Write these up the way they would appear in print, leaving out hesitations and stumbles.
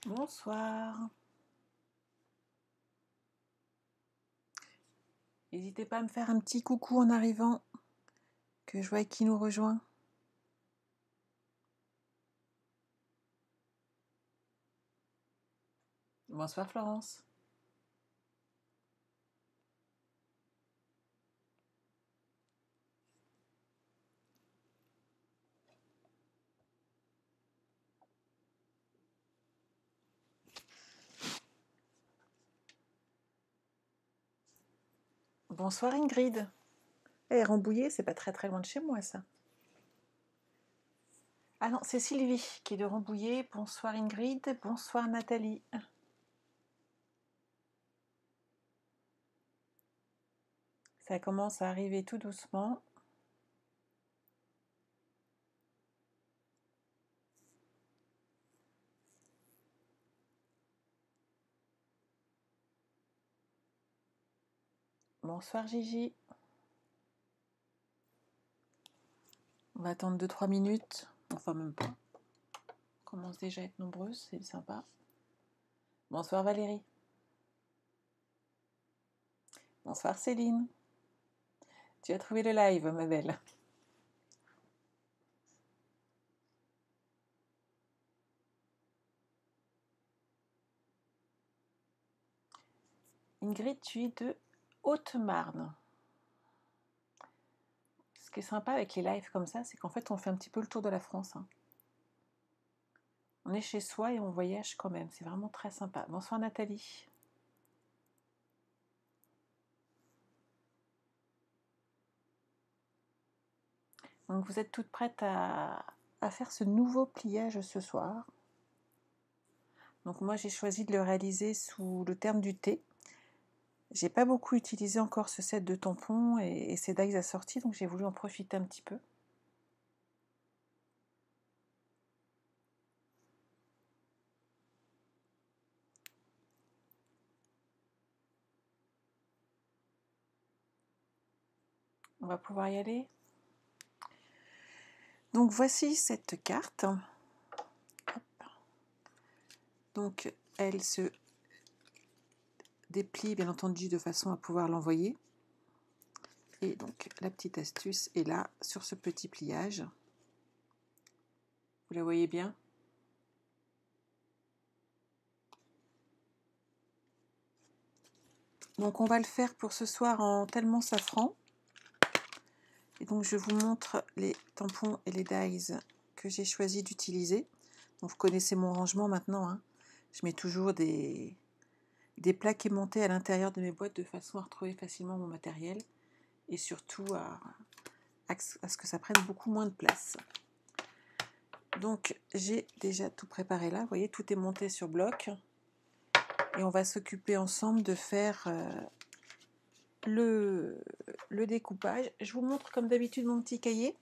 Bonsoir. N'hésitez pas à me faire un petit coucou en arrivant, que je vois qui nous rejoint. Bonsoir Florence. Bonsoir Ingrid. Eh, Rambouillet, c'est pas très loin de chez moi ça. Ah non, c'est Sylvie qui est de Rambouillet. Bonsoir Ingrid, bonsoir Nathalie. Ça commence à arriver tout doucement. Bonsoir Gigi. On va attendre 2-3 minutes. Enfin même pas. On commence déjà à être nombreuses, c'est sympa. Bonsoir Valérie. Bonsoir Céline. Tu as trouvé le live, ma belle. Ingrid, tu es de Haute-Marne. Ce qui est sympa avec les lives comme ça, c'est qu'en fait, on fait un petit peu le tour de la France. Hein. On est chez soi et on voyage quand même. C'est vraiment très sympa. Bonsoir Nathalie. Donc vous êtes toutes prêtes à faire ce nouveau pliage ce soir. Donc moi, j'ai choisi de le réaliser sous le terme du thé. J'ai pas beaucoup utilisé encore ce set de tampons et ces dies assortis, donc j'ai voulu en profiter un petit peu. On va pouvoir y aller. Donc voici cette carte. Hop. Donc elle se déplie bien entendu de façon à pouvoir l'envoyer. Et donc la petite astuce est là sur ce petit pliage. Vous la voyez bien ? Donc on va le faire pour ce soir en tellement safran. Et donc je vous montre les tampons et les dies que j'ai choisi d'utiliser. Donc vous connaissez mon rangement maintenant. Hein. Je mets toujours des plaques aimantées à l'intérieur de mes boîtes de façon à retrouver facilement mon matériel. Et surtout à ce que ça prenne beaucoup moins de place. Donc j'ai déjà tout préparé là. Vous voyez, tout est monté sur bloc. Et on va s'occuper ensemble de faire le découpage. Je vous montre comme d'habitude mon petit cahier.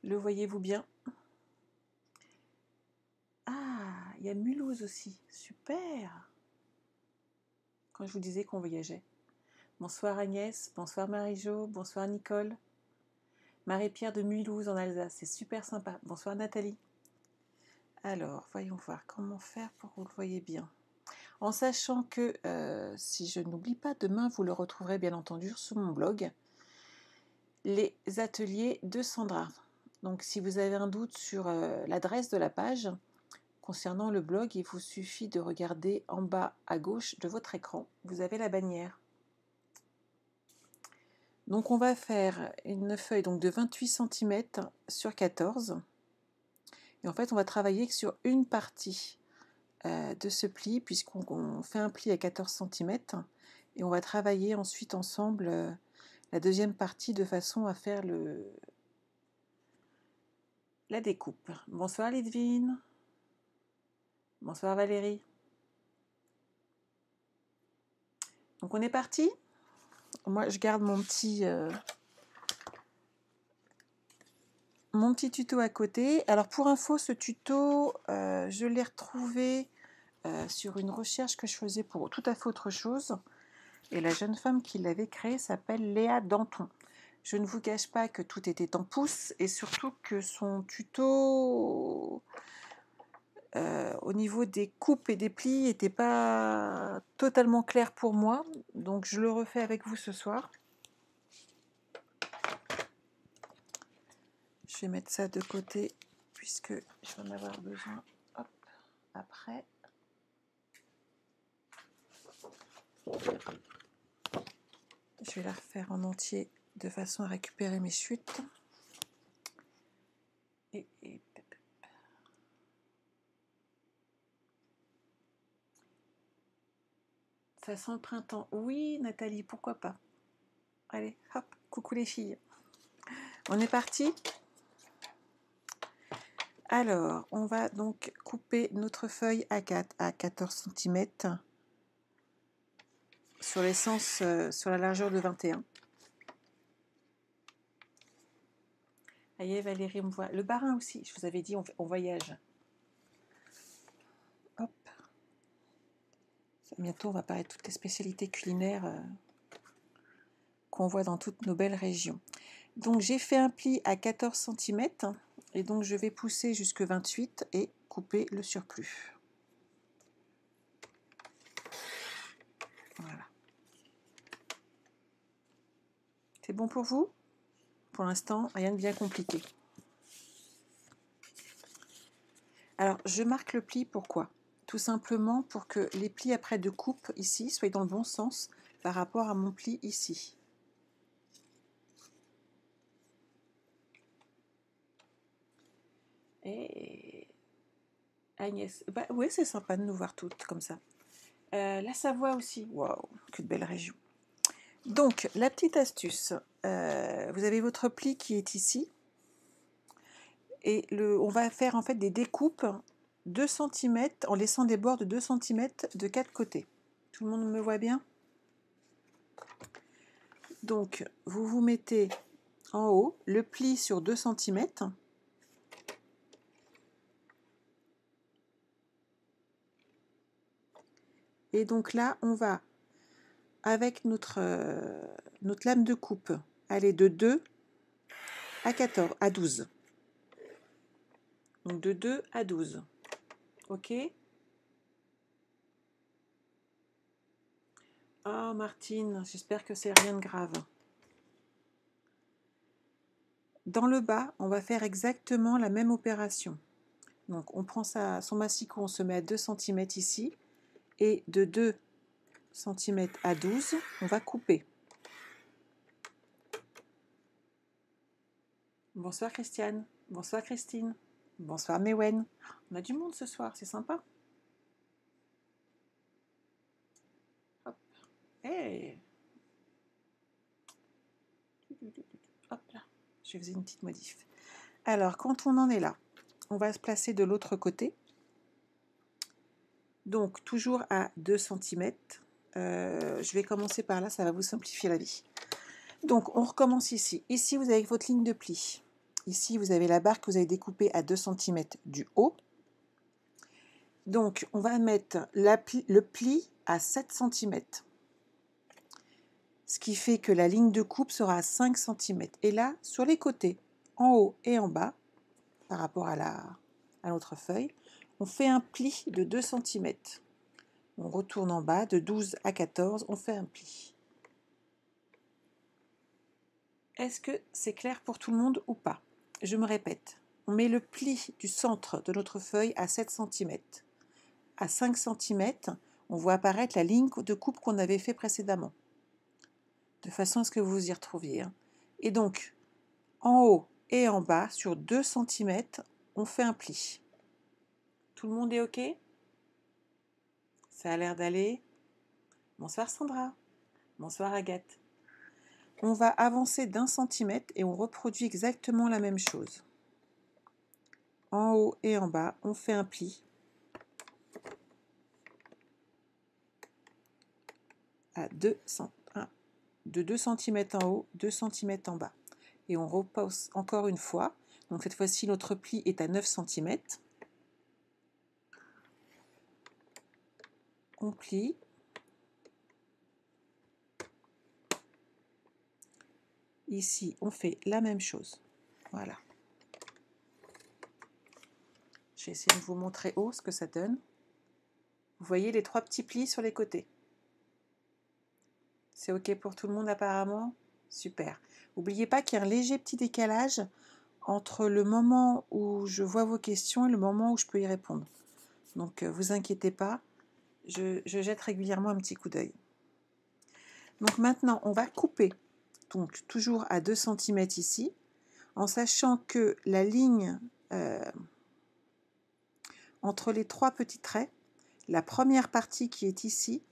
Le voyez-vous bien? Ah, il y a Mulhouse aussi. Super! Quand je vous disais qu'on voyageait. Bonsoir Agnès, bonsoir Marie-Jo, bonsoir Nicole. Marie-Pierre de Mulhouse en Alsace, c'est super sympa. Bonsoir Nathalie. Alors, voyons voir comment faire pour que vous le voyez bien. En sachant que, si je n'oublie pas, demain vous le retrouverez bien entendu sur mon blog, les ateliers de Sandra. Donc si vous avez un doute sur l'adresse de la page concernant le blog, il vous suffit de regarder en bas à gauche de votre écran. Vous avez la bannière. Donc on va faire une feuille donc, de 28 cm sur 14. Et en fait on va travailler sur une partie de ce pli, puisqu'on fait un pli à 14 cm. Et on va travailler ensuite ensemble la deuxième partie de façon à faire la découpe. Bonsoir Lidvine. Bonsoir Valérie. Donc on est parti. Moi je garde mon petit tuto à côté. Alors pour info, ce tuto, je l'ai retrouvé sur une recherche que je faisais pour tout à fait autre chose. Et la jeune femme qui l'avait créé s'appelle Léa Danton. Je ne vous cache pas que tout était en pouces et surtout que son tuto au niveau des coupes et des plis n'était pas totalement clair pour moi, donc je le refais avec vous ce soir. Je vais mettre ça de côté puisque je vais en avoir besoin après. Je vais la refaire en entier de façon à récupérer mes chutes. Ça sent le printemps. Oui, Nathalie, pourquoi pas. Allez, hop, coucou les filles. On est parti. Alors, on va donc couper notre feuille A4 à 14 cm sur l'essence, sur la largeur de 21. Aïe, Valérie me voit. Le barin aussi, je vous avais dit, on voyage. Hop. Bientôt, on va parler de toutes les spécialités culinaires qu'on voit dans toutes nos belles régions. Donc, j'ai fait un pli à 14 cm et donc je vais pousser jusque 28 et couper le surplus. Voilà. C'est bon pour vous? Pour l'instant, rien de bien compliqué. Alors, je marque le pli, pourquoi? Tout simplement pour que les plis après de coupe ici soient dans le bon sens par rapport à mon pli ici. Et Agnès, bah oui, c'est sympa de nous voir toutes comme ça. La Savoie aussi, waouh, que de belle région. Donc, la petite astuce, vous avez votre pli qui est ici, et on va faire en fait des découpes 2 cm en laissant des bords de 2 cm de 4 côtés. Tout le monde me voit bien? Donc, vous vous mettez en haut le pli sur 2 cm. Et donc là, on va, avec notre lame de coupe, aller de 2 à 12. Donc de 2 à 12. Ok? Ah, Martine, j'espère que c'est rien de grave. Dans le bas, on va faire exactement la même opération. Donc on prend son massicot, on se met à 2 cm ici, et de 2 cm à 12, on va couper. Bonsoir Christiane, bonsoir Christine, bonsoir Mewen. On a du monde ce soir, c'est sympa. Hop. Hey. Hop là, je faisais une petite modif. Alors, quand on en est là, on va se placer de l'autre côté. Donc, toujours à 2 cm. Je vais commencer par là, ça va vous simplifier la vie. Donc, on recommence ici. Ici, vous avez votre ligne de pli. Ici, vous avez la barre que vous avez découpée à 2 cm du haut. Donc, on va mettre le pli à 7 cm. Ce qui fait que la ligne de coupe sera à 5 cm. Et là, sur les côtés, en haut et en bas, par rapport à notre feuille, on fait un pli de 2 cm. On retourne en bas, de 12 à 14, on fait un pli. Est-ce que c'est clair pour tout le monde ou pas? Je me répète, on met le pli du centre de notre feuille à 7 cm. À 5 cm, on voit apparaître la ligne de coupe qu'on avait fait précédemment, de façon à ce que vous vous y retrouviez. Et donc, en haut et en bas, sur 2 cm, on fait un pli. Tout le monde est OK? Ça a l'air d'aller. Bonsoir Sandra. Bonsoir Agathe. On va avancer d'1 cm et on reproduit exactement la même chose. En haut et en bas, on fait un pli à de 2 cm en haut, 2 cm en bas. Et on repose encore une fois. Donc cette fois-ci, notre pli est à 9 cm. On plie. Ici, on fait la même chose. Voilà. Je vais essayer de vous montrer haut ce que ça donne. Vous voyez les 3 petits plis sur les côtés. C'est OK pour tout le monde apparemment? Super. N'oubliez pas qu'il y a un léger petit décalage entre le moment où je vois vos questions et le moment où je peux y répondre. Donc, vous inquiétez pas, je jette régulièrement un petit coup d'œil. Donc maintenant, on va couper, donc toujours à 2 cm ici, en sachant que la ligne entre les 3 petits traits, la première partie qui est ici,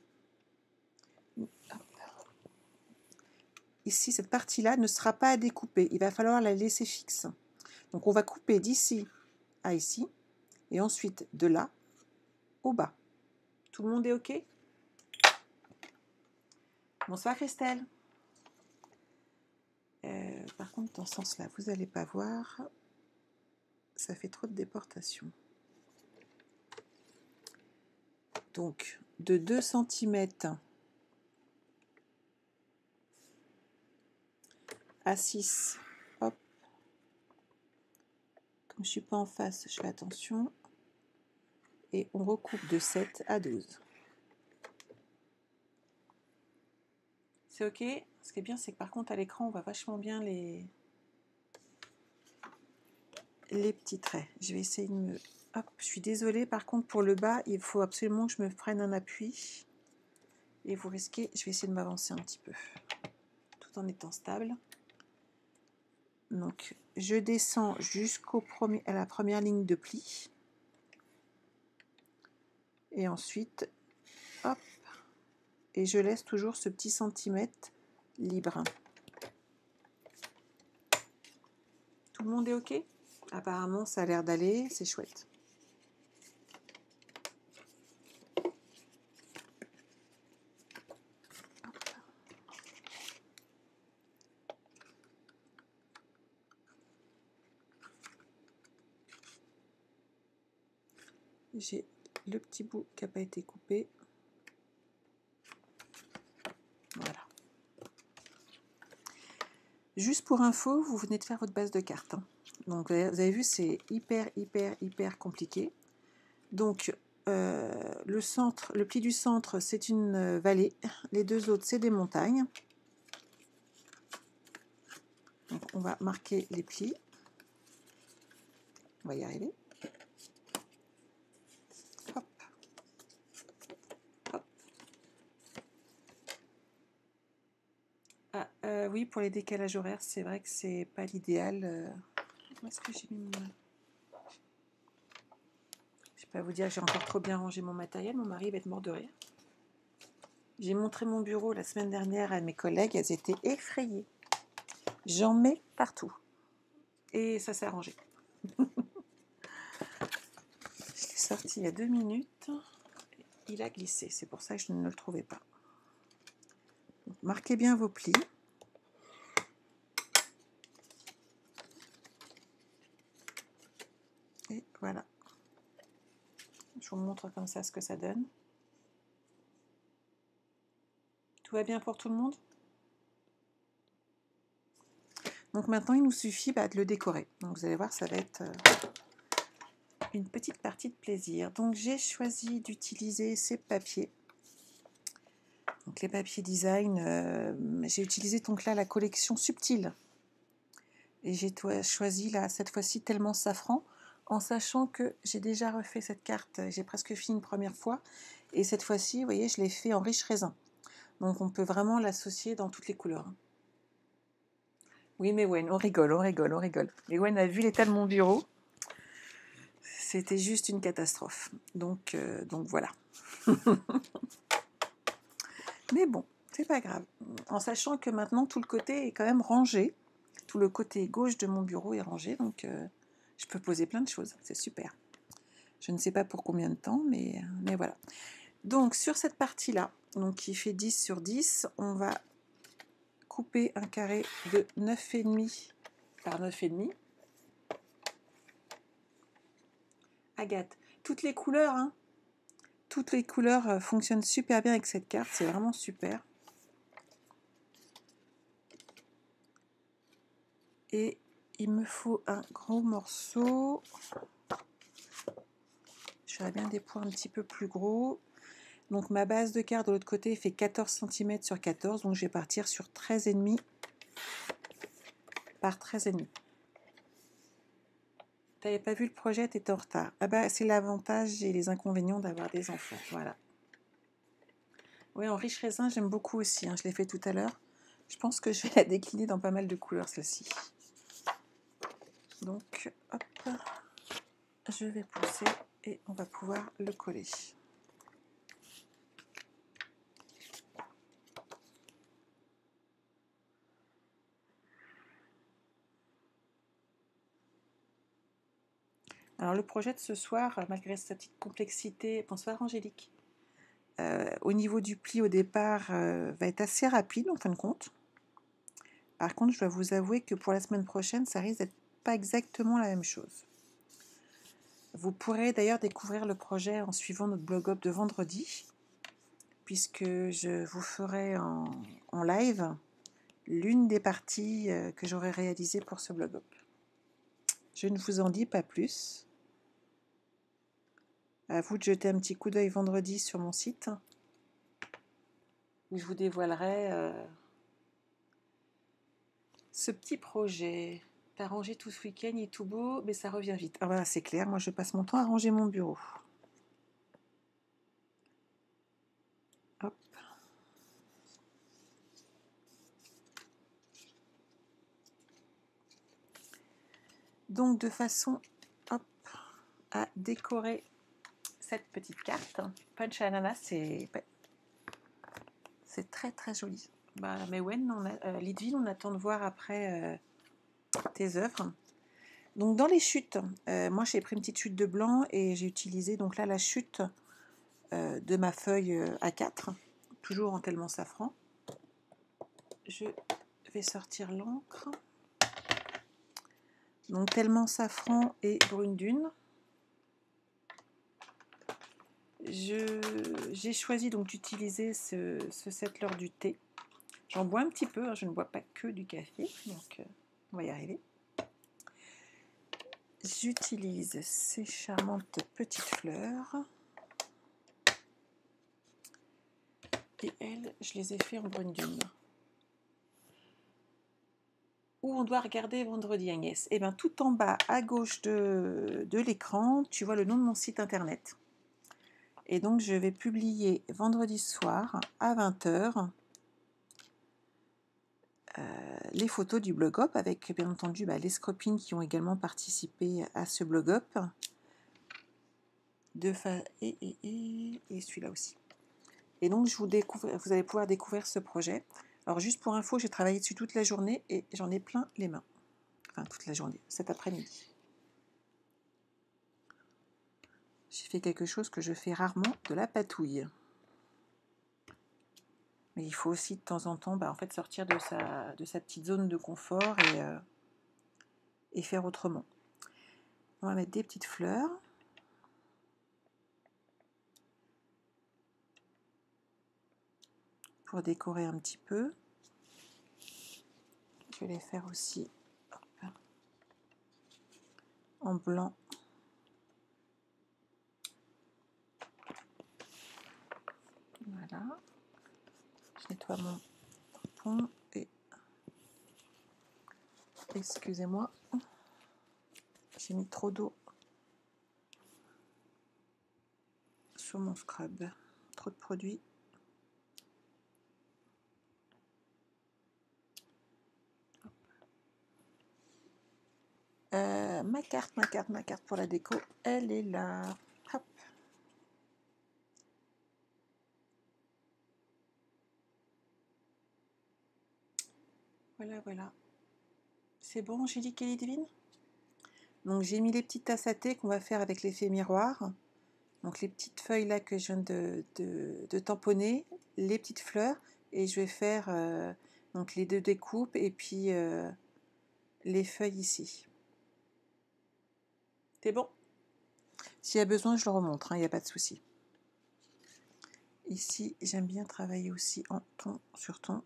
ici, cette partie-là ne sera pas à découper, il va falloir la laisser fixe. Donc on va couper d'ici à ici, et ensuite de là au bas. Tout le monde est OK? Bonsoir Christelle. Par contre, dans ce sens-là, vous n'allez pas voir, ça fait trop de déportation. Donc, de 2 cm à 6, hop, comme je ne suis pas en face, je fais attention, et on recoupe de 7 à 12. C'est OK? Ce qui est bien, c'est que par contre, à l'écran, on voit vachement bien les petits traits. Je vais essayer de me... Hop, je suis désolée, par contre, pour le bas, il faut absolument que je me prenne un appui. Et vous risquez, je vais essayer de m'avancer un petit peu, tout en étant stable. Donc, je descends à la première ligne de pli. Et ensuite, hop, et je laisse toujours ce petit centimètre libre. Tout le monde est OK? Apparemment, ça a l'air d'aller, c'est chouette. J'ai le petit bout qui n'a pas été coupé. Voilà. Juste pour info, vous venez de faire votre base de cartes. Donc, vous avez vu, c'est hyper compliqué. Donc, le pli du centre, c'est une vallée. Les 2 autres, c'est des montagnes. Donc, on va marquer les plis. On va y arriver. Hop. Hop. Ah, oui, pour les décalages horaires, c'est vrai que c'est pas l'idéal. Où est-ce que j'ai mis mon... Je vais pas vous dire que j'ai encore trop bien rangé mon matériel. Mon mari va être mort de rire. J'ai montré mon bureau la semaine dernière à mes collègues. Elles étaient effrayées. J'en mets partout. Et ça s'est arrangé. Je l'ai sorti il y a 2 minutes. Il a glissé. C'est pour ça que je ne le trouvais pas. Donc, marquez bien vos plis. Et voilà. Je vous montre comme ça ce que ça donne. Tout va bien pour tout le monde? Donc maintenant, il nous suffit de le décorer. Donc vous allez voir, ça va être une petite partie de plaisir. Donc j'ai choisi d'utiliser ces papiers. Donc les papiers design, j'ai utilisé donc là la collection Subtile. Et j'ai choisi là cette fois-ci Tellement Safran, en sachant que j'ai déjà refait cette carte, j'ai presque fini une première fois. Et cette fois-ci, vous voyez, je l'ai fait en riche raisin. Donc on peut vraiment l'associer dans toutes les couleurs. Oui, mais Wen, on rigole. Mais Wen a vu l'état de mon bureau. C'était juste une catastrophe. Donc voilà. Mais bon, c'est pas grave. En sachant que maintenant, tout le côté est quand même rangé. Tout le côté gauche de mon bureau est rangé. Donc je peux poser plein de choses. C'est super. Je ne sais pas pour combien de temps, mais voilà. Donc sur cette partie-là, donc qui fait 10 sur 10, on va couper un carré de 9,5 par 9,5. Agathe, toutes les couleurs, hein, toutes les couleurs fonctionnent super bien avec cette carte, c'est vraiment super. Et il me faut un gros morceau. J'aurais bien des points un petit peu plus gros. Donc ma base de carte de l'autre côté fait 14 cm sur 14, donc je vais partir sur 13,5 par 13,5. T'avais pas vu le projet, t'étais en retard. Ah bah c'est l'avantage et les inconvénients d'avoir des enfants, voilà. Oui, en riche raisin, j'aime beaucoup aussi, hein, je l'ai fait tout à l'heure. Je pense que je vais la décliner dans pas mal de couleurs, celle-ci. Donc, hop, je vais pousser et on va pouvoir le coller. Alors le projet de ce soir, malgré sa petite complexité, bonsoir Angélique, au niveau du pli au départ, va être assez rapide en fin de compte. Par contre, je dois vous avouer que pour la semaine prochaine, ça risque d'être pas exactement la même chose. Vous pourrez d'ailleurs découvrir le projet en suivant notre blog up de vendredi, puisque je vous ferai en live l'une des parties que j'aurai réalisées pour ce blog up. Je ne vous en dis pas plus. À vous de jeter un petit coup d'œil vendredi sur mon site, où je vous dévoilerai ce petit projet. T'as rangé tout ce week-end, il est tout beau, mais ça revient vite. Ah voilà, c'est clair, moi je passe mon temps à ranger mon bureau. Hop. Donc de façon hop, à décorer cette petite carte. Punch Ananas, c'est très très joli. Bah, mais ouais, Lidville, on attend de voir après tes œuvres. Donc dans les chutes, moi j'ai pris une petite chute de blanc et j'ai utilisé donc là la chute de ma feuille A4, toujours en tellement safran. Je vais sortir l'encre. Donc tellement safran et brune dune. J'ai choisi donc d'utiliser ce settler du thé. J'en bois un petit peu, hein, je ne bois pas que du café, donc on va y arriver. J'utilise ces charmantes petites fleurs. Et elles, je les ai fait en brune dune. Où on doit regarder vendredi, Agnès? Eh bien, tout en bas, à gauche de l'écran, tu vois le nom de mon site internet. Et donc, je vais publier vendredi soir à 20h les photos du blog up avec, bien entendu, les scopines qui ont également participé à ce blog up. Et celui-là aussi. Et donc, vous allez pouvoir découvrir ce projet. Alors, juste pour info, j'ai travaillé dessus toute la journée et j'en ai plein les mains. Enfin, toute la journée, cet après-midi. J'ai fait quelque chose que je fais rarement, de la patouille. Mais il faut aussi de temps en temps en fait, sortir de sa petite zone de confort et faire autrement. On va mettre des petites fleurs. Pour décorer un petit peu. Je vais les faire aussi en blanc. Voilà. Je nettoie mon tampon et excusez-moi, j'ai mis trop d'eau sur mon scrub. Trop de produits. Ma carte pour la déco, elle est là. Hop. Voilà. C'est bon, Angélique et Lidvine? Donc j'ai mis les petites tasses à thé qu'on va faire avec l'effet miroir. Donc les petites feuilles là que je viens de tamponner, les petites fleurs, et je vais faire donc les deux découpes et puis les feuilles ici. C'est bon? S'il y a besoin, je le remontre, il n'y a pas de souci. Ici, j'aime bien travailler aussi en ton sur ton.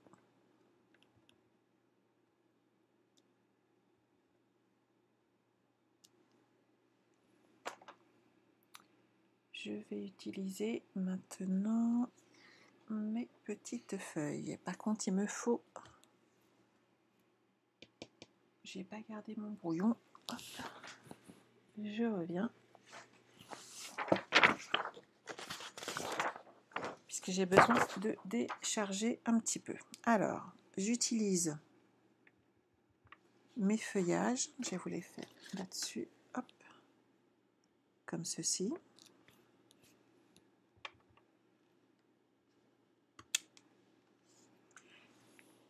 Je vais utiliser maintenant mes petites feuilles. Par contre, il me faut... J'ai pas gardé mon brouillon. Hop. Je reviens. Puisque j'ai besoin de décharger un petit peu. Alors, j'utilise mes feuillages. Je vais vous les faire là-dessus. Hop. Comme ceci.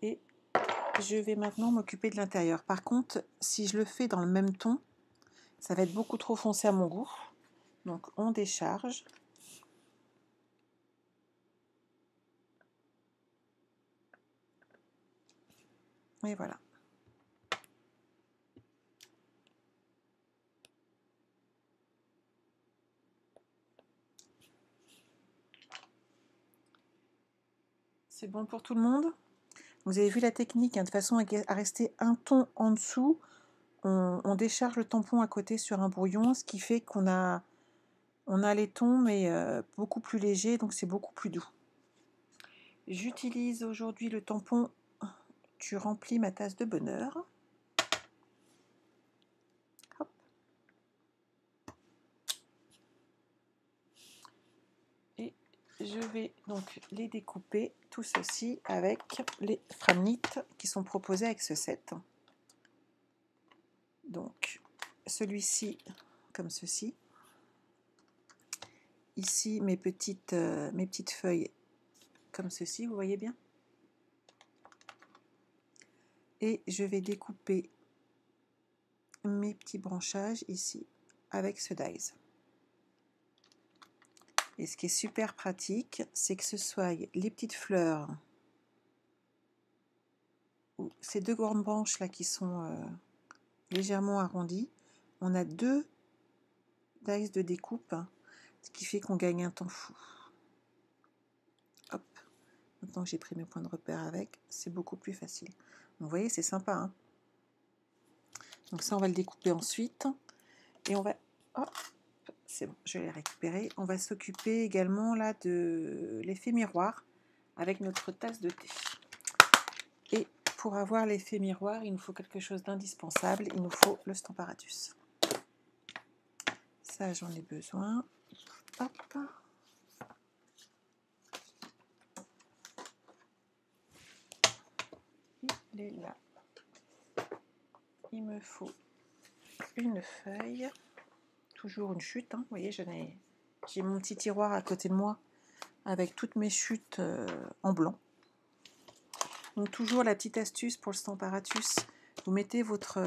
Et je vais maintenant m'occuper de l'intérieur. Par contre, si je le fais dans le même ton, ça va être beaucoup trop foncé à mon goût. Donc, on décharge. Et voilà. C'est bon pour tout le monde? Vous avez vu la technique, hein, de façon à rester un ton en dessous. On décharge le tampon à côté sur un brouillon, ce qui fait qu'on a les tons, mais beaucoup plus légers, donc c'est beaucoup plus doux. J'utilise aujourd'hui le tampon Tu remplis ma tasse de bonheur. Hop. Et je vais donc les découper, tout ceci, avec les Framenites qui sont proposés avec ce set. Donc, celui-ci, comme ceci. Ici, mes petites feuilles, comme ceci, vous voyez bien. Et je vais découper mes petits branchages ici, avec ce dies. Et ce qui est super pratique, c'est que ce soit les petites fleurs, ou ces deux grandes branches là qui sont légèrement arrondies, on a deux dies de découpe, ce qui fait qu'on gagne un temps fou. Hop, maintenant que j'ai pris mes points de repère avec, c'est beaucoup plus facile. Donc, vous voyez, c'est sympa, hein. Donc ça, on va le découper ensuite, et on va... Hop, c'est bon, je l'ai récupéré. On va s'occuper également là de l'effet miroir avec notre tasse de thé. Et pour avoir l'effet miroir, il nous faut quelque chose d'indispensable. Il nous faut le Stamparatus. Ça, j'en ai besoin. Hop. Il est là. Il me faut une feuille. Toujours une chute, hein. Vous voyez, j'ai mon petit tiroir à côté de moi avec toutes mes chutes en blanc. Donc toujours la petite astuce pour le Stamparatus, vous mettez votre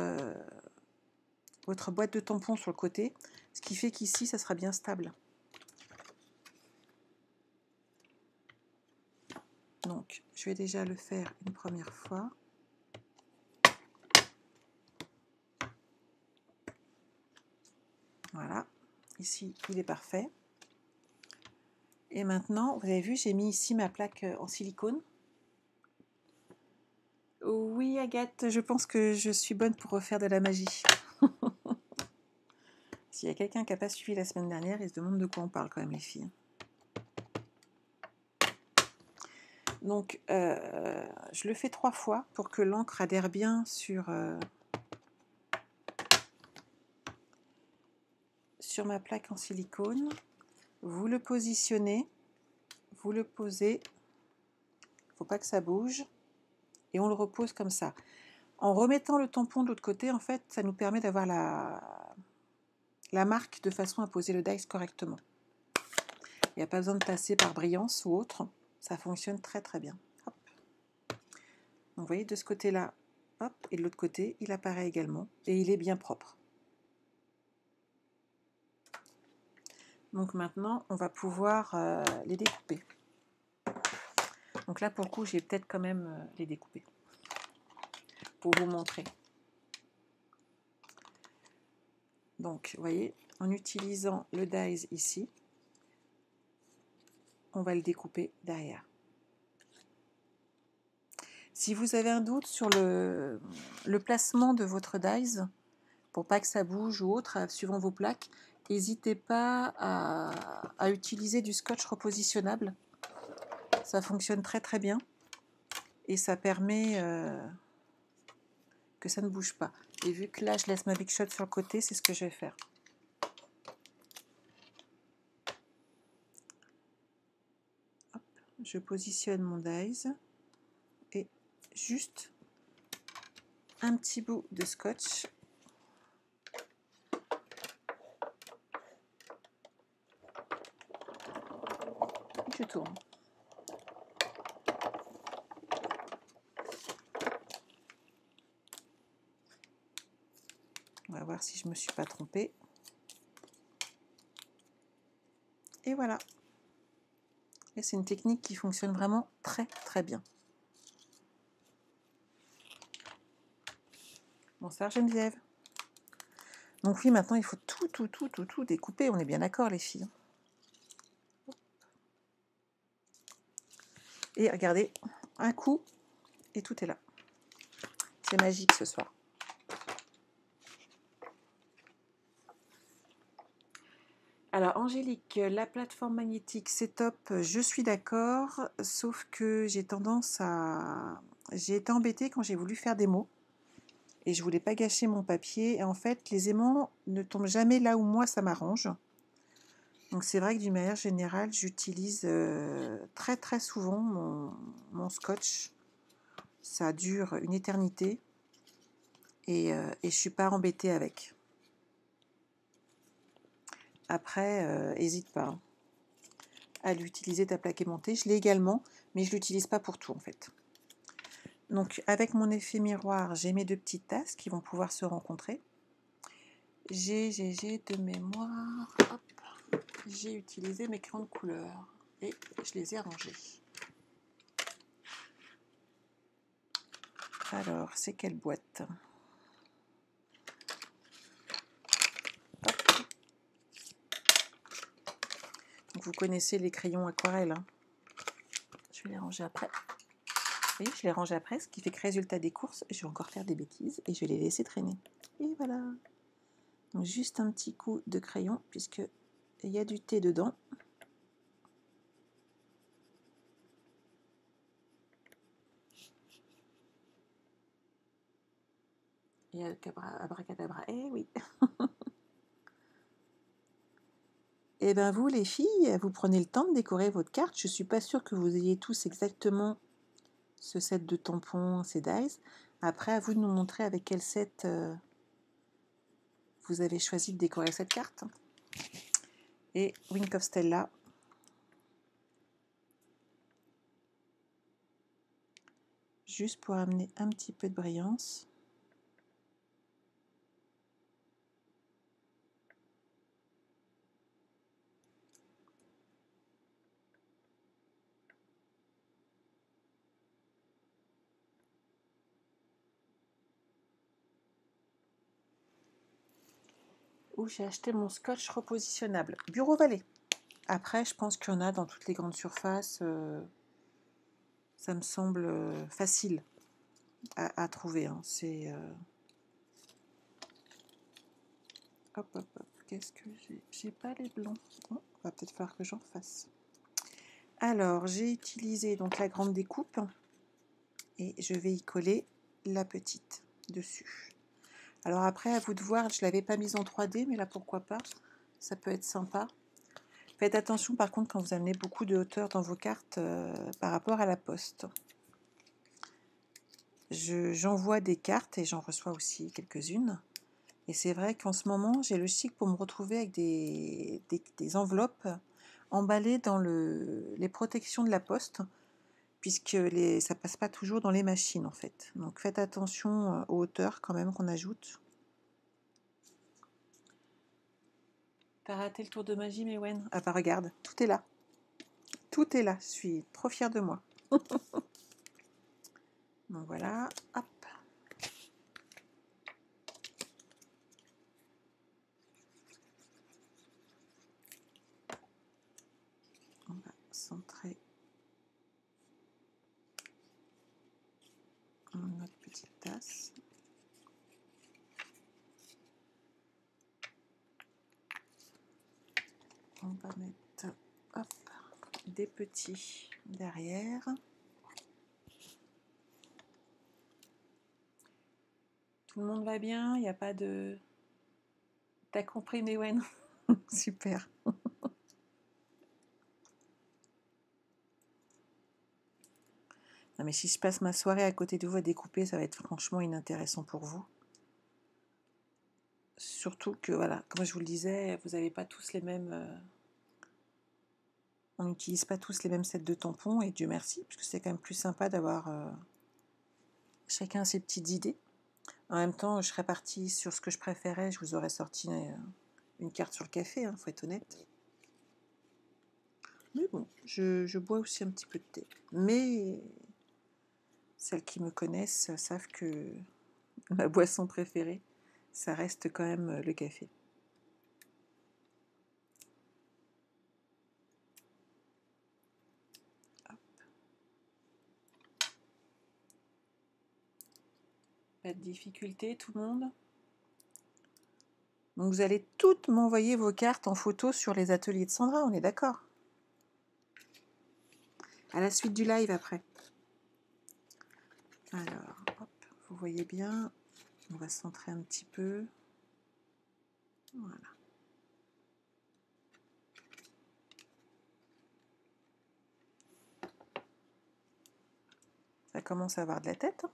boîte de tampons sur le côté, ce qui fait qu'ici ça sera bien stable. Donc je vais déjà le faire une première fois. Voilà, ici il est parfait. Et maintenant, vous avez vu, j'ai mis ici ma plaque en silicone. Oui, Agathe, je pense que je suis bonne pour refaire de la magie. S'il y a quelqu'un qui n'a pas suivi la semaine dernière, il se demande de quoi on parle quand même, les filles. Donc, je le fais 3 fois pour que l'encre adhère bien sur ma plaque en silicone. Vous le positionnez, vous le posez, il ne faut pas que ça bouge, et on le repose comme ça. En remettant le tampon de l'autre côté, en fait, ça nous permet d'avoir la marque de façon à poser le dies correctement. Il n'y a pas besoin de passer par brillance ou autre, ça fonctionne très très bien. Hop. Donc, vous voyez, de ce côté-là, hop, et de l'autre côté, il apparaît également, et il est bien propre. Donc maintenant, on va pouvoir les découper. Donc là, pour le coup, j'ai peut-être quand même les découper pour vous montrer. Donc, vous voyez, en utilisant le dies ici, on va le découper derrière. Si vous avez un doute sur le placement de votre dies, pour pas que ça bouge ou autre, suivant vos plaques, n'hésitez pas à utiliser du scotch repositionnable. Ça fonctionne très très bien et ça permet que ça ne bouge pas. Et vu que là je laisse ma Big Shot sur le côté, c'est ce que je vais faire. Hop, je positionne mon dies et juste un petit bout de scotch. Je tourne. On va voir si je ne me suis pas trompée. Et voilà. Et c'est une technique qui fonctionne vraiment très très bien. Bonsoir Geneviève. Donc oui, maintenant il faut tout découper. On est bien d'accord les filles. Et regardez, un coup et tout est là. C'est magique ce soir. Alors Angélique, la plateforme magnétique c'est top, je suis d'accord, sauf que j'ai tendance à... J'ai été embêtée quand j'ai voulu faire des mots et je voulais pas gâcher mon papier et en fait les aimants ne tombent jamais là où moi ça m'arrange. Donc c'est vrai que d'une manière générale j'utilise très très souvent mon scotch, ça dure une éternité et je suis pas embêtée avec. Après, hésite pas à l'utiliser ta plaque aimantée. Je l'ai également, mais je ne l'utilise pas pour tout en fait. Donc avec mon effet miroir, j'ai mes deux petites tasses qui vont pouvoir se rencontrer. J'ai de mémoire, hop, j'ai utilisé mes crayons de couleur et je les ai rangés. Alors, c'est quelle boîte ? Donc, vous connaissez les crayons aquarelles. Hein. Je vais les ranger après. Vous voyez, je les range après, ce qui fait que résultat des courses, je vais encore faire des bêtises et je vais les laisser traîner. Et voilà. Donc, juste un petit coup de crayon puisque il y a du thé dedans. Et abracadabra, eh oui. Et bien vous les filles, vous prenez le temps de décorer votre carte. Je ne suis pas sûre que vous ayez tous exactement ce set de tampons, ces dies. Après, à vous de nous montrer avec quel set vous avez choisi de décorer cette carte. Et Wink of Stella. Juste pour amener un petit peu de brillance. Où j'ai acheté mon scotch repositionnable. Bureau Vallée. Après, je pense qu'il y en a dans toutes les grandes surfaces. Ça me semble facile à trouver. Hein. C'est... Hop, hop, hop. Qu'est-ce que j'ai ? J'ai pas les blancs. Oh, va peut-être falloir que j'en fasse. Alors, j'ai utilisé donc la grande découpe et je vais y coller la petite dessus. Alors après, à vous de voir, je ne l'avais pas mise en 3D, mais là, pourquoi pas ? Ça peut être sympa. Faites attention, par contre, quand vous amenez beaucoup de hauteur dans vos cartes par rapport à la poste. J'envoie des cartes et j'en reçois aussi quelques-unes. Et c'est vrai qu'en ce moment, j'ai le chic pour me retrouver avec des enveloppes emballées dans les protections de la poste, puisque ça ne passe pas toujours dans les machines en fait. Donc faites attention aux hauteurs quand même qu'on ajoute. T'as raté le tour de magie, Mewen? Ah bah regarde, tout est là. Tout est là, je suis trop fière de moi. Donc voilà, hop. On va centrer notre petite tasse. On va mettre hop, des petits derrière. Tout le monde va bien, il n'y a pas de... T'as compris, Mewen? Super. Non mais si je passe ma soirée à côté de vous à découper, ça va être franchement inintéressant pour vous. Surtout que, voilà, comme je vous le disais, vous n'avez pas tous les mêmes... on n'utilise pas tous les mêmes sets de tampons, et Dieu merci, parce que c'est quand même plus sympa d'avoir chacun ses petites idées. En même temps, je serais partie sur ce que je préférais, je vous aurais sorti une carte sur le café, faut être honnête. Mais bon, je bois aussi un petit peu de thé. Mais celles qui me connaissent savent que ma boisson préférée, ça reste quand même le café. Hop. Pas de difficulté, tout le monde? Donc vous allez toutes m'envoyer vos cartes en photo sur les ateliers de Sandra, on est d'accord? À la suite du live après. Alors, hop, vous voyez bien, on va centrer un petit peu. Voilà. Ça commence à avoir de la tête.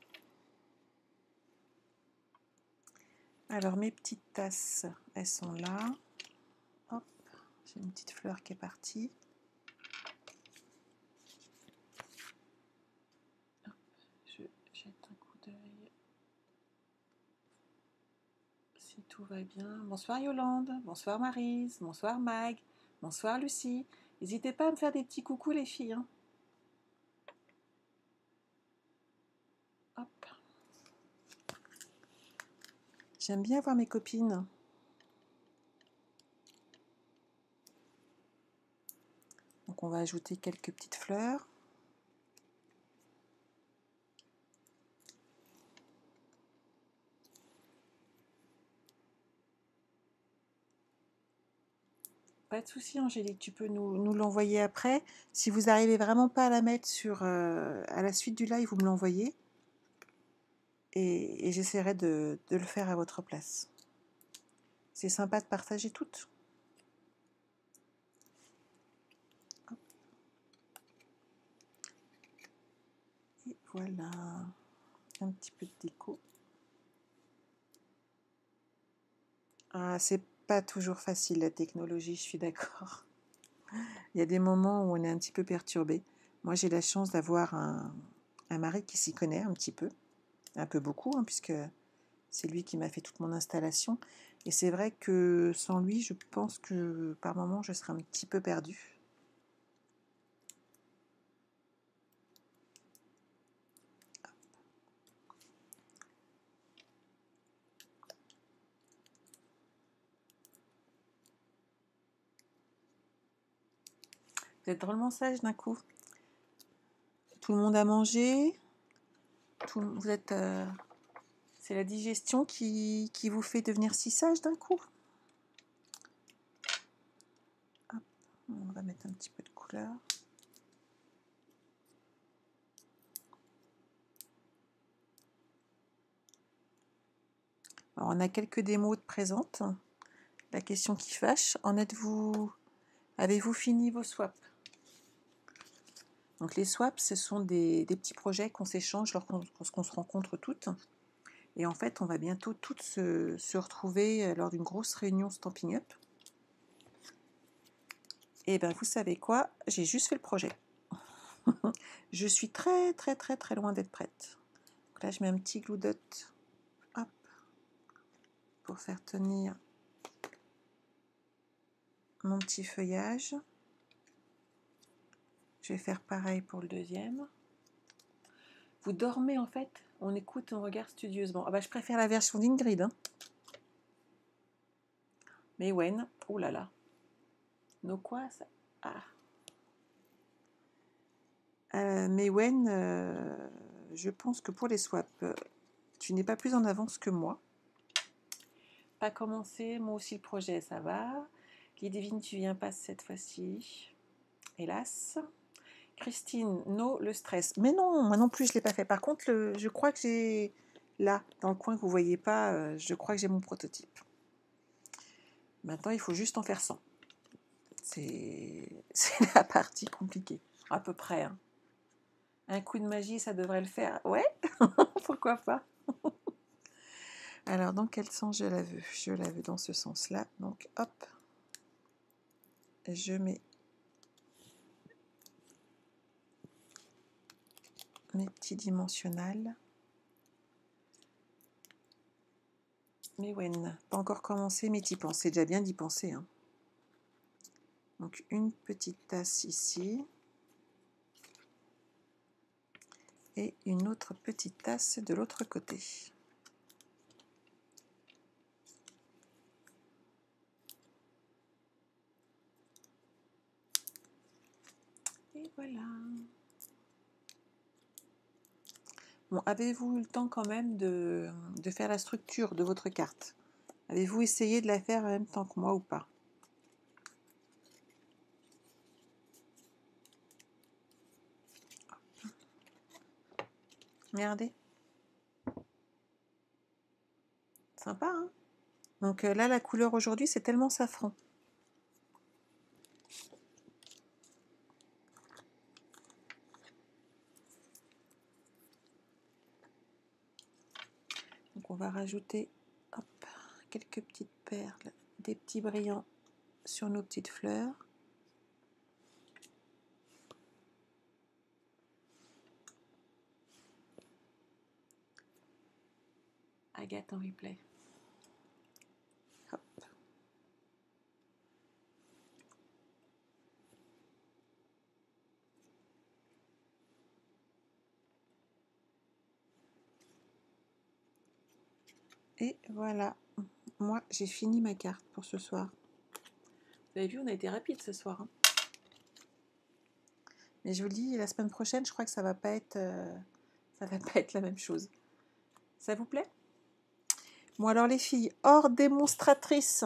Alors mes petites tasses, elles sont là. Hop, j'ai une petite fleur qui est partie. Hop, je jette un coup d'œil. Si tout va bien. Bonsoir Yolande, bonsoir Maryse, bonsoir Mag, bonsoir Lucie. N'hésitez pas à me faire des petits coucous les filles. Hop. J'aime bien voir mes copines. Donc on va ajouter quelques petites fleurs. Pas de souci Angélique, tu peux nous l'envoyer après. Si vous n'arrivez vraiment pas à la mettre à la suite du live, vous me l'envoyez. Et j'essaierai de le faire à votre place. C'est sympa de partager toutes. Et voilà, un petit peu de déco. Ah, c'est pas toujours facile la technologie, je suis d'accord. Il y a des moments où on est un petit peu perturbé. Moi, j'ai la chance d'avoir un mari qui s'y connaît un peu beaucoup, puisque c'est lui qui m'a fait toute mon installation. Et c'est vrai que sans lui, je pense que par moments, je serais un petit peu perdue. Vous êtes drôlement sage d'un coup. Tout le monde a mangé. Vous êtes... c'est la digestion qui vous fait devenir si sage d'un coup. Hop, on va mettre un petit peu de couleur. Alors, on a quelques démos de présentes. La question qui fâche, avez-vous fini vos swaps? Donc les swaps, ce sont des petits projets qu'on s'échange lorsqu'on se rencontre toutes. Et en fait, on va bientôt toutes se retrouver lors d'une grosse réunion Stampin' Up. Et bien, vous savez quoi? J'ai juste fait le projet. Je suis très, très, très, très loin d'être prête. Donc là, je mets un petit glue dot, hop, pour faire tenir mon petit feuillage. Je vais faire pareil pour le deuxième. Vous dormez en fait, on écoute, on regarde studieusement. Ah bah, je préfère la version d'Ingrid. Mais Wen, oh là là. No quoi ça? Ah. Mais Wen, je pense que pour les swaps, tu n'es pas plus en avance que moi. Pas commencé, moi aussi le projet, ça va. Lidivine, tu viens pas cette fois-ci. Hélas. Christine, no, le stress. Mais non, moi non plus, je ne l'ai pas fait. Par contre, je crois que j'ai... Là, dans le coin que vous ne voyez pas, je crois que j'ai mon prototype. Maintenant, il faut juste en faire 100. C'est la partie compliquée, à peu près. Hein. Un coup de magie, ça devrait le faire. Ouais, pourquoi pas. Alors, dans quel sens je la veux? Je la veux dans ce sens-là. Donc, hop, je mets mes petits dimensionnels. Mais ouais, pas encore commencé, mais t'y penses. C'est déjà bien d'y penser. Hein. Donc, une petite tasse ici. Et une autre petite tasse de l'autre côté. Et voilà. Bon, avez-vous eu le temps quand même de faire la structure de votre carte? Avez-vous essayé de la faire en même temps que moi ou pas? Regardez. Sympa, hein? Donc là, la couleur aujourd'hui, c'est tellement safran. Donc on va rajouter hop, quelques petites perles, des petits brillants sur nos petites fleurs. Agathe en replay. Hop. Et voilà, moi j'ai fini ma carte pour ce soir. Vous avez vu, on a été rapide ce soir. Hein. Mais je vous le dis, la semaine prochaine, je crois que ça va pas être la même chose. Ça vous plaît? Bon alors les filles, hors démonstratrice,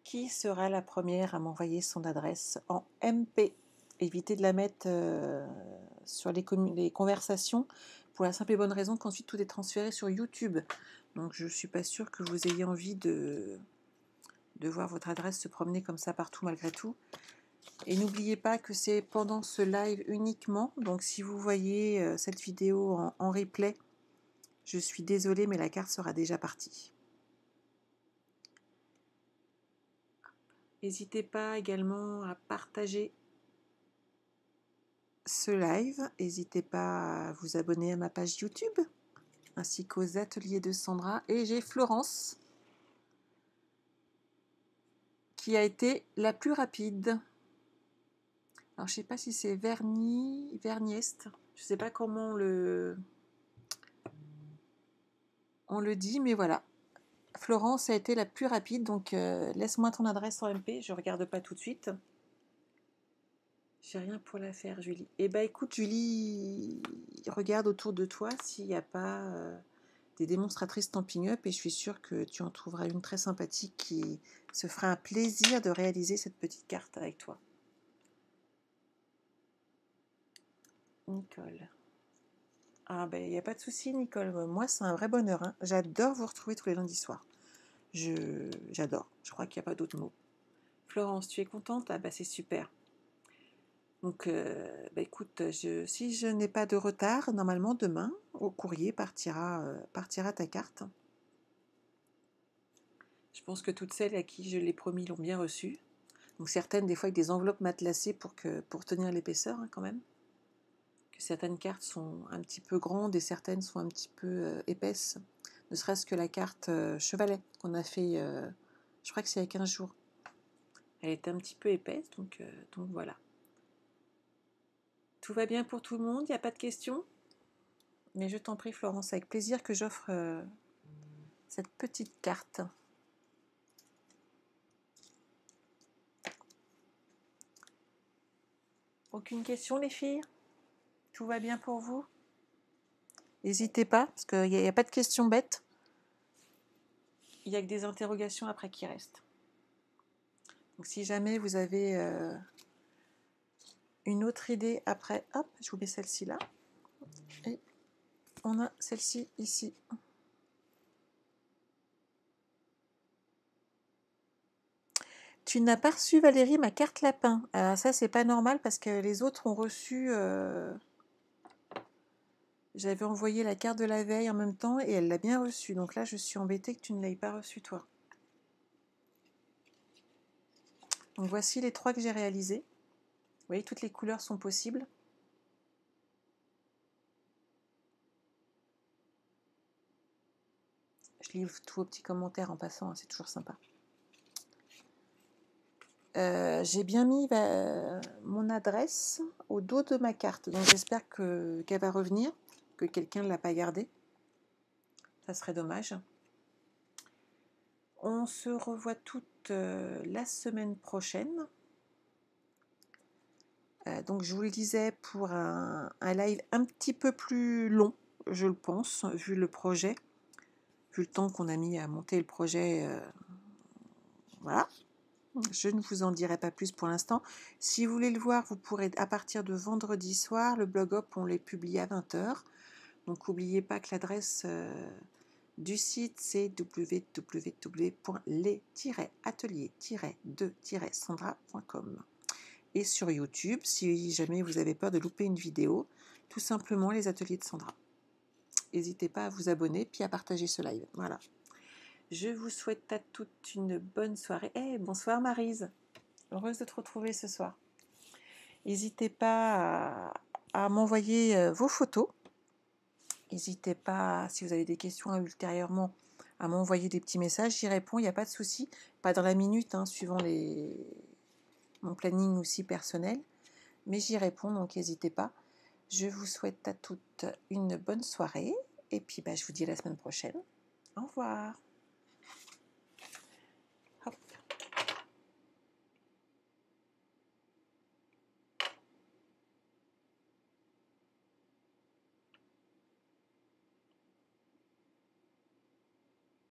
qui sera la première à m'envoyer son adresse en MP? Évitez de la mettre sur les conversations pour la simple et bonne raison qu'ensuite tout est transféré sur YouTube. Donc je ne suis pas sûre que vous ayez envie de voir votre adresse se promener comme ça partout malgré tout. Et n'oubliez pas que c'est pendant ce live uniquement. Donc si vous voyez cette vidéo en replay, je suis désolée, mais la carte sera déjà partie. N'hésitez pas également à partager ce live. N'hésitez pas à vous abonner à ma page YouTube, ainsi qu'aux ateliers de Sandra. Et j'ai Florence, qui a été la plus rapide. Alors, je ne sais pas si c'est Verniest. Je ne sais pas comment on le dit, mais voilà. Florence a été la plus rapide, donc laisse-moi ton adresse en MP. Je ne regarde pas tout de suite. J'ai rien pour la faire, Julie. Eh bien, écoute, Julie, regarde autour de toi s'il n'y a pas des démonstratrices Stampin' Up et je suis sûre que tu en trouveras une très sympathique qui se fera un plaisir de réaliser cette petite carte avec toi. Nicole. Ah ben, il n'y a pas de souci, Nicole. Moi, c'est un vrai bonheur. Hein. J'adore vous retrouver tous les lundis soirs. J'adore. Je crois qu'il n'y a pas d'autre mot. Florence, tu es contente? Ah bah c'est super. Donc, bah écoute, si je n'ai pas de retard, normalement demain, au courrier partira ta carte. Je pense que toutes celles à qui je l'ai promis l'ont bien reçue. Donc certaines, des fois, avec des enveloppes matelassées pour tenir l'épaisseur, hein, quand même. Que certaines cartes sont un petit peu grandes et certaines sont un petit peu épaisses. Ne serait-ce que la carte chevalet qu'on a fait, je crois que c'est il y a 15 jours. Elle était un petit peu épaisse, donc voilà. Tout va bien pour tout le monde, il n'y a pas de questions? Mais je t'en prie, Florence, avec plaisir que j'offre cette petite carte. Aucune question, les filles? Tout va bien pour vous? N'hésitez pas, parce qu'il n'y a pas de questions bêtes. Il n'y a que des interrogations après qui restent. Donc si jamais vous avez une autre idée après, hop, je vous mets celle-ci là. Et on a celle-ci ici. Tu n'as pas reçu, Valérie, ma carte lapin. Alors ça, c'est pas normal parce que les autres ont reçu... J'avais envoyé la carte de la veille en même temps et elle l'a bien reçue. Donc là, je suis embêtée que tu ne l'aies pas reçue, toi. Donc voici les 3 que j'ai réalisés. Vous voyez, toutes les couleurs sont possibles. Je lis tous vos petits commentaires en passant, hein, c'est toujours sympa. J'ai bien mis mon adresse au dos de ma carte. Donc j'espère qu'elle va revenir, que quelqu'un ne l'a pas gardée. Ça serait dommage. On se revoit toutes la semaine prochaine. Donc je vous le disais, pour un live un petit peu plus long, je le pense, vu le projet, vu le temps qu'on a mis à monter le projet. Voilà. Je ne vous en dirai pas plus pour l'instant. Si vous voulez le voir, vous pourrez, à partir de vendredi soir, le blog Hop, on les publie à 20h. Donc n'oubliez pas que l'adresse du site, c'est www.les-ateliers-de-sandra.com. Et sur YouTube, si jamais vous avez peur de louper une vidéo, tout simplement les ateliers de Sandra. N'hésitez pas à vous abonner puis à partager ce live. Voilà. Je vous souhaite à toutes une bonne soirée. Bonsoir Maryse. Heureuse de te retrouver ce soir. N'hésitez pas à m'envoyer vos photos. N'hésitez pas, si vous avez des questions ultérieurement, à m'envoyer des petits messages. J'y réponds, il n'y a pas de souci. Pas dans la minute, suivant mon planning aussi personnel. Mais j'y réponds, donc n'hésitez pas. Je vous souhaite à toutes une bonne soirée. Et puis, je vous dis à la semaine prochaine. Au revoir.